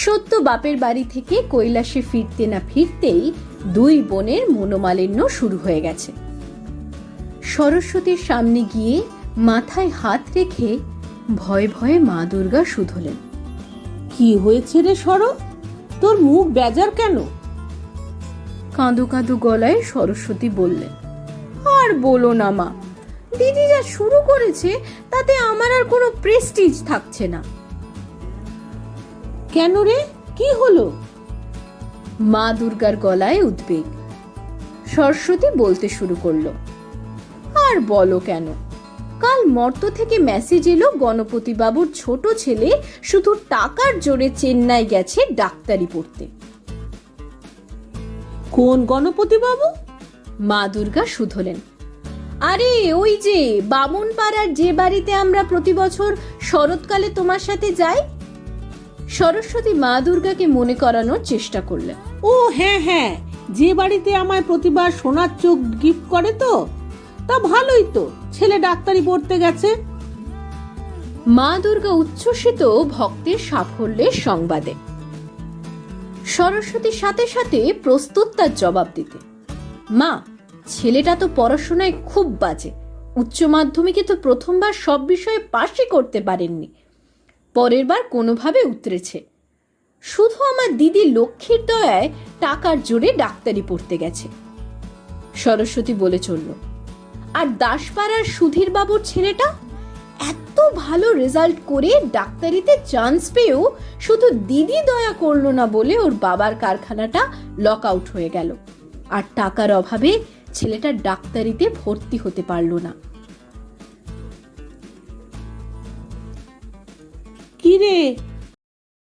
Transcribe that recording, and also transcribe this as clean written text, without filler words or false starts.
সদ্য বাপের বাড়ি থেকে কৈলাসে ফিরতে না ফিরতেই দুই বোনের মনোমালিন্য শুরু হয়ে গেছে। সরস্বতীর সামনে গিয়ে মাথায় হাত রেখে ভয়ে ভয়ে মা দুর্গা শুধলেন। কি হয়েছে রে শরৎ, তোর মুখ বেজার কেন? কাঁদো কাঁদো গলায় সরস্বতী বললেন, আর বলো না মা, দিদি যা শুরু করেছে তাতে আমার আর কোনো প্রেস্টিজ থাকছে না। কেন রে, কি হলো? মা দুর্গার গলায় উদ্বেগ। সরস্বতী বলতে শুরু করলো, আর বলো কেন, কাল মর্ত থেকে মেসেজ এলো গণপতি বাবুর ছোট ছেলে শুধু টাকার জোরে চেন্নাই গেছে ডাক্তারি পড়তে। কোন গণপতি বাবু? মা দুর্গা শুধলেন, আরে ওই যে বামুন পাড়ার যে বাড়িতে আমরা প্রতি বছর শরৎকালে তোমার সাথে যাই। সরস্বতী মা দুর্গাকে মনে করানোর চেষ্টা করলেন। ও হ্যাঁ হ্যাঁ, যে বাড়িতে আমায় প্রতিবার সোনার চোখ গিফট করে তো, তা ভালোই তো, ছেলে ডাক্তারি পড়তে গেছে। মা দুর্গা উচ্ছ্বসিত ভক্তের সাফল্যের সংবাদে। সরস্বতীর সাথে সাথে প্রস্তুত তার জবাব দিতে। মা, ছেলেটা তো পড়াশোনায় খুব বাজে, উচ্চ মাধ্যমিকে তো প্রথমবার সব বিষয়ে পাশই করতে পারেননি, পরের বার কোনোভাবে উতরেছে। শুধু আমার দিদি লক্ষ্মীর দয়ায় টাকার জোরে ডাক্তারি পড়তে গেছে। সরস্বতী বলে চলল, আর দাসপাড়ার সুধীর বাবুর ছেলেটা এত ভালো রেজাল্ট করে ডাক্তারিতে চান্স পেয়েও শুধু দিদি দয়া করলো না বলে ওর বাবার কারখানাটা লক আউট হয়ে গেল, আর টাকার অভাবে ছেলেটা ডাক্তারিতে ভর্তি হতে পারলো না। কি রে,